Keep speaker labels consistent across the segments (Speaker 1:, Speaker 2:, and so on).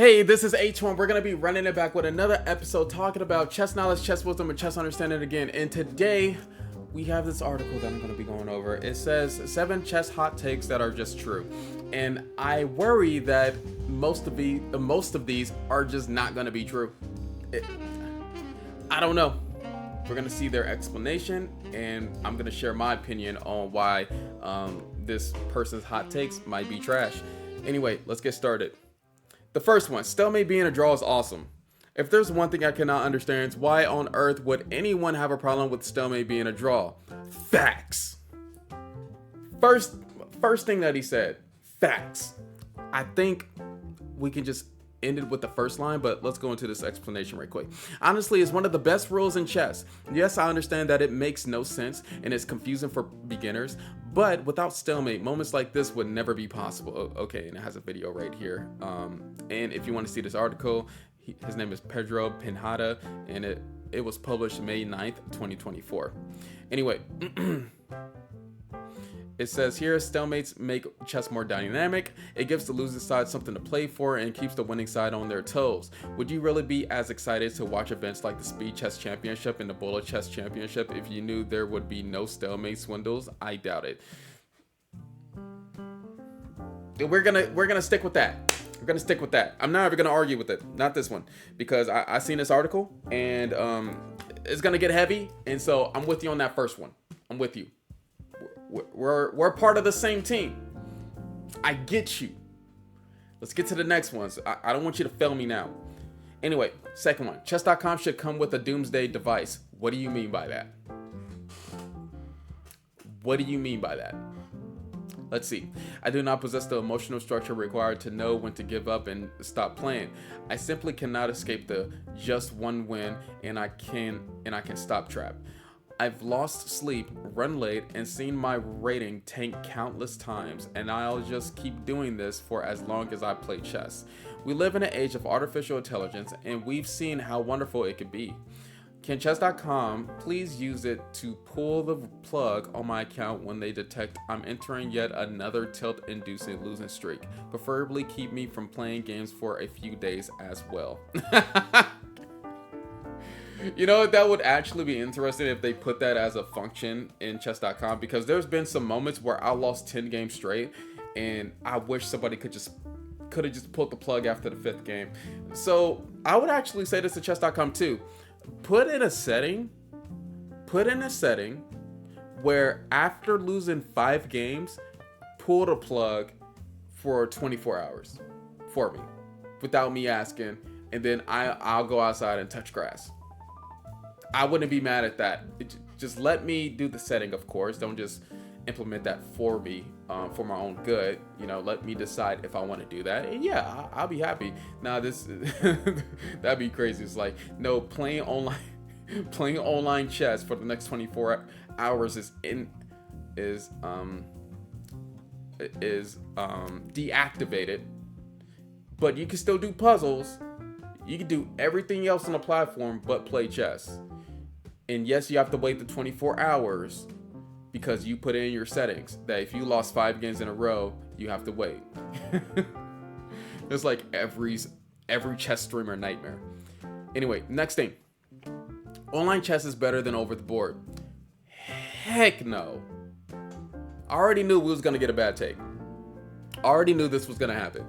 Speaker 1: Hey, this is H1. We're going to be running it back with another episode talking about chess knowledge, chess wisdom, and chess understanding again. And today, we have this article that I'm going to be going over. It says 7 chess hot takes that are just true. And I worry that most of these are just not going to be true. I don't know. We're going to see their explanation, and I'm going to share my opinion on why this person's hot takes might be trash. Anyway, let's get started. The first one, stalemate being a draw is awesome. If there's one thing I cannot understand, it's why on earth would anyone have a problem with stalemate being a draw? Facts. First thing that he said, facts. I think we can just end it with the first line, but let's go into this explanation right quick. Honestly, it's one of the best rules in chess. Yes, I understand that it makes no sense and it's confusing for beginners, but without stalemate, moments like this would never be possible. Okay, and it has a video right here. And if you want to see this article, his name is Pedro Pinhada, and it was published May 9th, 2024. Anyway, it says here, stalemates make chess more dynamic. It gives the losing side something to play for and keeps the winning side on their toes. Would you really be as excited to watch events like the Speed Chess Championship and the Bullet Chess Championship if you knew there would be no stalemate swindles? I doubt it. We're gonna stick with that. We're gonna stick with that. I'm not ever gonna argue with it. Not this one, because I seen this article and it's gonna get heavy, and so I'm with you on that first one. I'm with you. We're part of the same team. I get you. Let's get to the next ones. I don't want you to fail me now. Anyway, second one. Chess.com should come with a doomsday device. What do you mean by that? What do you mean by that? Let's see. I do not possess the emotional structure required to know when to give up and stop playing. I simply cannot escape the just one win and I can stop trap. I've lost sleep, run late, and seen my rating tank countless times, and I'll just keep doing this for as long as I play chess. We live in an age of artificial intelligence, and we've seen how wonderful it could be. Can chess.com please use it to pull the plug on my account when they detect I'm entering yet another tilt-inducing losing streak? Preferably keep me from playing games for a few days as well. You know, that would actually be interesting if they put that as a function in chess.com, because there's been some moments where I lost 10 games straight and I wish somebody could have just pulled the plug after the 5th game. So I would actually say this to chess.com too. Put in a setting where after losing 5 games, pull the plug for 24 hours for me without me asking, and then I'll go outside and touch grass. I wouldn't be mad at that. Just let me do the setting, of course. Don't just implement that for me, for my own good. You know, let me decide if I want to do that. And yeah, I'll be happy. Now this, that'd be crazy. It's like, no, playing online chess for the next 24 hours is deactivated. But you can still do puzzles. You can do everything else on the platform but play chess. And yes, you have to wait the 24 hours because you put in your settings that if you lost 5 games in a row, you have to wait. It's like every chess streamer nightmare. Anyway, next thing. Online chess is better than over the board. Heck no. I already knew we was going to get a bad take. I already knew this was going to happen.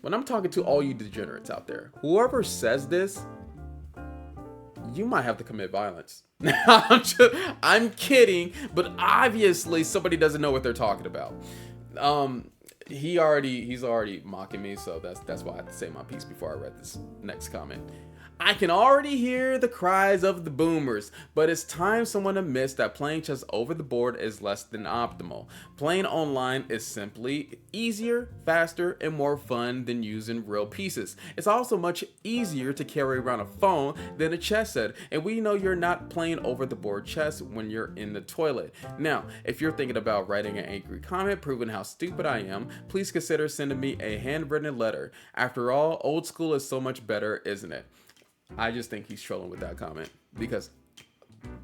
Speaker 1: When I'm talking to all you degenerates out there, whoever says this, you might have to commit violence. I'm kidding, but obviously somebody doesn't know what they're talking about. He's already mocking me, so that's why I have to say my piece before I read this next comment. I can already hear the cries of the boomers, but it's time someone admits that playing chess over the board is less than optimal. Playing online is simply easier, faster, and more fun than using real pieces. It's also much easier to carry around a phone than a chess set, and we know you're not playing over the board chess when you're in the toilet. Now, if you're thinking about writing an angry comment proving how stupid I am, please consider sending me a handwritten letter. After all, old school is so much better, isn't it? I just think he's trolling with that comment because,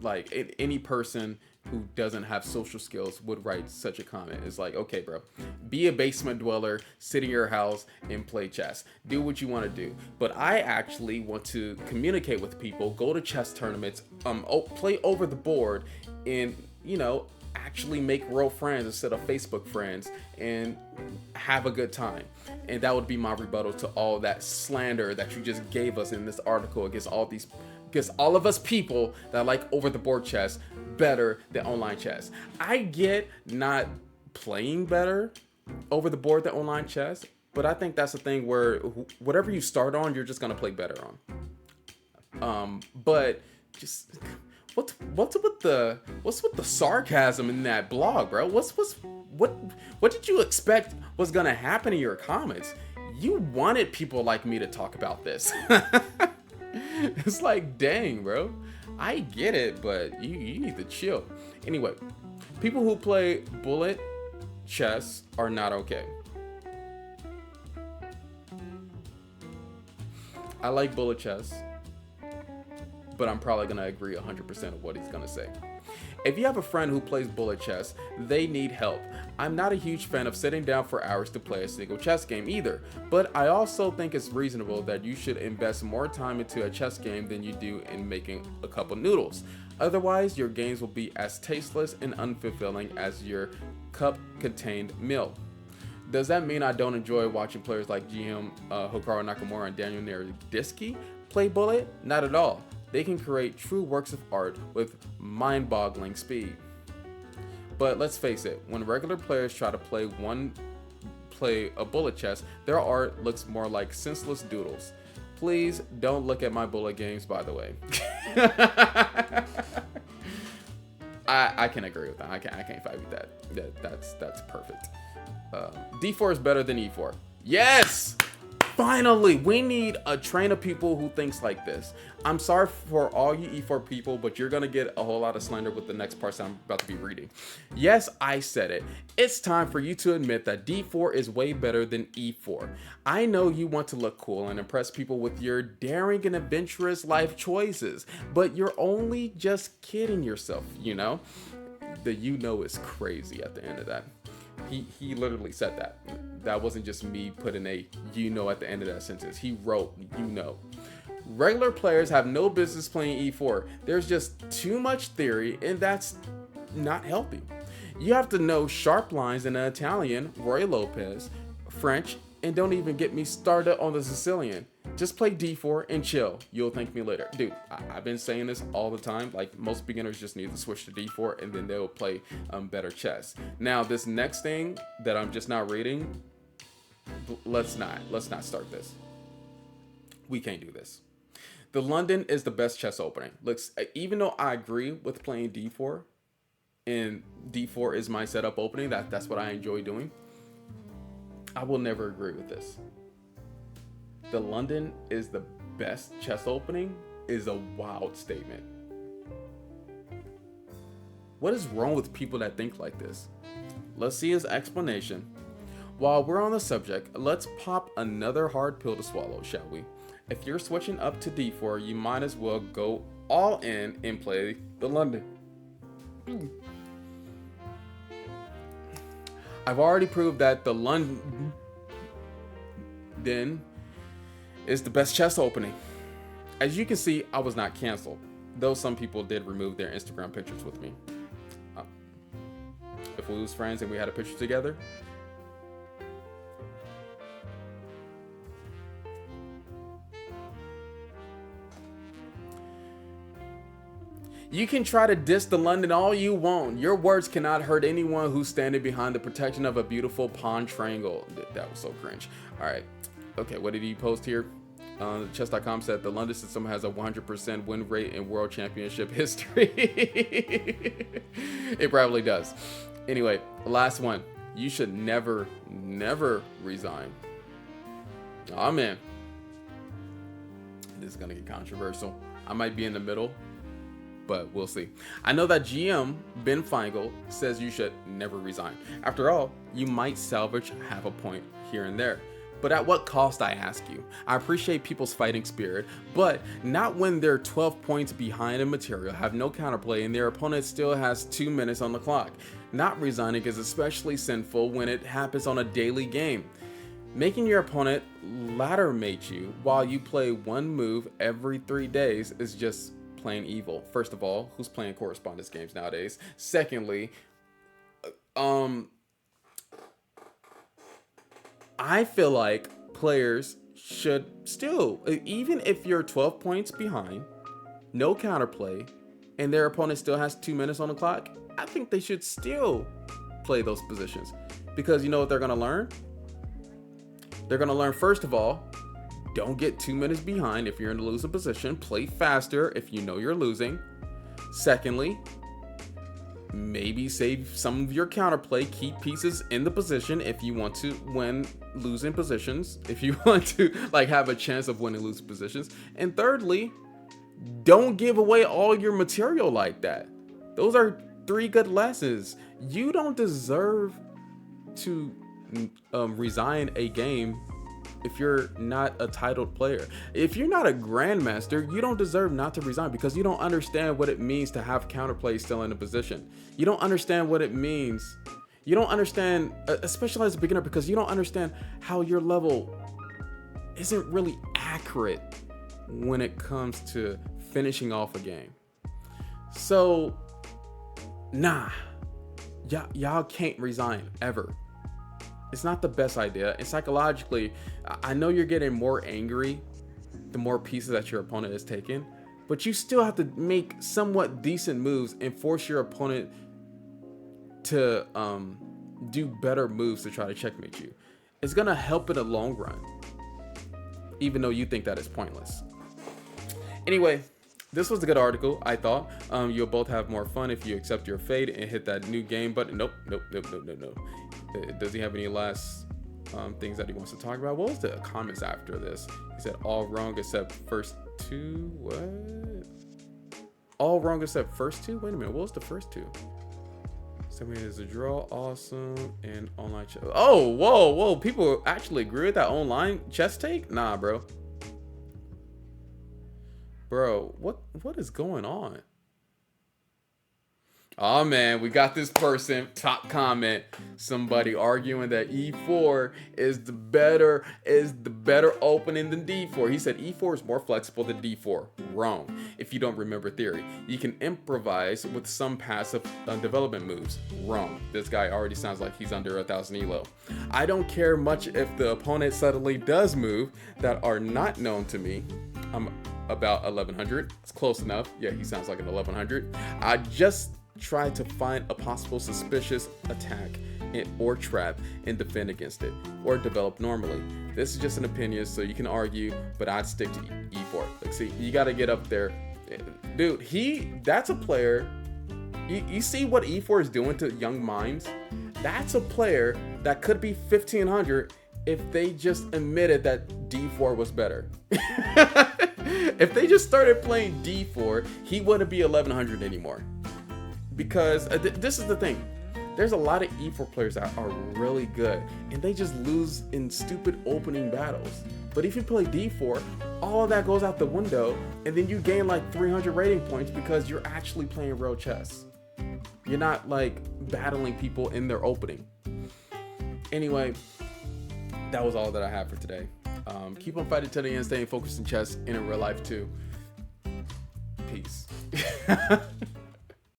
Speaker 1: like, any person who doesn't have social skills would write such a comment. It's like, okay, bro, be a basement dweller, sit in your house and play chess. Do what you want to do. But I actually want to communicate with people, go to chess tournaments, play over the board, and actually make real friends instead of Facebook friends and have a good time. And that would be my rebuttal to all that slander that you just gave us in this article against all of us people that like over the board chess better than online chess. I get not playing better over the board than online chess, but I think that's the thing where whatever you start on, you're just gonna play better on. But just what's with the sarcasm in that blog, bro? What did you expect was gonna happen in your comments? You wanted people like me to talk about this. It's like, dang, bro. I get it, but you need to chill. Anyway, people who play bullet chess are not okay. I like bullet chess, but I'm probably going to agree 100% of what he's going to say. If you have a friend who plays bullet chess, they need help. I'm not a huge fan of sitting down for hours to play a single chess game either, but I also think it's reasonable that you should invest more time into a chess game than you do in making a couple noodles. Otherwise, your games will be as tasteless and unfulfilling as your cup-contained meal. Does that mean I don't enjoy watching players like GM Hikaru Nakamura and Daniel Naroditsky play bullet? Not at all. They can create true works of art with mind-boggling speed. But let's face it, when regular players try to play a bullet chess, their art looks more like senseless doodles. Please don't look at my bullet games, by the way. I can agree with that. I can't fight with that. That's perfect. D4 is better than E4. Yes! Finally, we need a train of people who thinks like this. I'm sorry for all you E4 people, but you're gonna get a whole lot of slander with the next parts I'm about to be reading. Yes, I said it. It's time for you to admit that D4 is way better than E4. I know you want to look cool and impress people with your daring and adventurous life choices, but you're only just kidding yourself, The is crazy at the end of that. He literally said that. That wasn't just me putting a at the end of that sentence. He wrote Regular players have no business playing E4. There's just too much theory, and that's not healthy. You have to know sharp lines in Italian, Roy Lopez, French, and don't even get me started on the Sicilian. Just play D4 and chill. You'll thank me later. Dude, I've been saying this all the time. Like, most beginners just need to switch to D4 and then they'll play better chess. Now, this next thing that I'm just not reading, let's not start this. We can't do this. The London is the best chess opening. Looks, even though I agree with playing D4, and D4 is my setup opening, that's what I enjoy doing, I will never agree with this. The London is the best chess opening is a wild statement. What is wrong with people that think like this? Let's see his explanation. While we're on the subject, let's pop another hard pill to swallow, shall we? If you're switching up to D4, you might as well go all in and play the London. I've already proved that the London is the best chess opening. As you can see, I was not canceled, though some people did remove their Instagram pictures with me. If we was friends and we had a picture together, you can try to diss the London all you want. Your words cannot hurt anyone who's standing behind the protection of a beautiful pawn triangle. That was so cringe. All right. Okay, what did he post here? Chess.com said the London system has a 100% win rate in world championship history. It probably does. Anyway, last one. You should never resign. Oh man. This is going to get controversial. I might be in the middle, but we'll see. I know that GM Ben Feingold says you should never resign. After all, you might salvage half a point here and there. But at what cost, I ask you? I appreciate people's fighting spirit, but not when they're 12 points behind in material, have no counterplay, and their opponent still has 2 minutes on the clock. Not resigning is especially sinful when it happens on a daily game. Making your opponent ladder mate you while you play one move every 3 days is just plain evil. First of all, who's playing correspondence games nowadays? Secondly, I feel like players should still, even if you're 12 points behind, no counterplay, and their opponent still has 2 minutes on the clock, I think they should still play those positions. Because you know what they're going to learn? They're going to learn, first of all, don't get 2 minutes behind if you're in a losing position. Play faster if you know you're losing. Secondly, maybe save some of your counterplay, keep pieces in the position if you want to win losing positions, if you want to like have a chance of winning losing positions. And thirdly, don't give away all your material like that. Those are 3 good lessons. You don't deserve to resign a game if you're not a titled player. If you're not a grandmaster, you don't deserve not to resign because you don't understand what it means to have counterplay still in a position. You don't understand what it means. You don't understand, especially as a beginner, because you don't understand how your level isn't really accurate when it comes to finishing off a game. So, nah, y'all can't resign ever. It's not the best idea. And psychologically, I know you're getting more angry the more pieces that your opponent is taking, but you still have to make somewhat decent moves and force your opponent to do better moves to try to checkmate you. It's gonna help in the long run, even though you think that is pointless. Anyway, this was a good article, I thought. You'll both have more fun if you accept your fate and hit that new game button. Nope. Does he have any last things that he wants to talk about? What was the comments after this? He said all wrong except first 2. What? All wrong except first 2? Wait a minute. What was the first 2? Somebody is a draw, awesome, and online chess. Oh, whoa. People actually agree with that online chess take? Nah, bro. Bro, what is going on? Oh man, we got this person, top comment, somebody arguing that E4 is the better opening than D4. He said E4 is more flexible than D4. Wrong. If you don't remember theory, you can improvise with some passive development moves. Wrong. This guy already sounds like he's under 1,000 elo. I don't care much if the opponent suddenly does move that are not known to me. I'm about 1100. It's close enough. Yeah, he sounds like an 1100. I just try to find a possible suspicious attack or trap and defend against it, or develop normally. This is just an opinion, so you can argue, but I'd stick to E4. Like, see, you got to get up there. Dude, that's a player. You see what E4 is doing to young minds? That's a player that could be 1500 if they just admitted that D4 was better. If they just started playing D4, he wouldn't be 1100 anymore. Because this is the thing. There's a lot of E4 players that are really good, and they just lose in stupid opening battles. But if you play D4, all of that goes out the window, and then you gain like 300 rating points because you're actually playing real chess. You're not like battling people in their opening. Anyway, that was all that I have for today. Keep on fighting to the end, staying focused in chess and in real life too. Peace.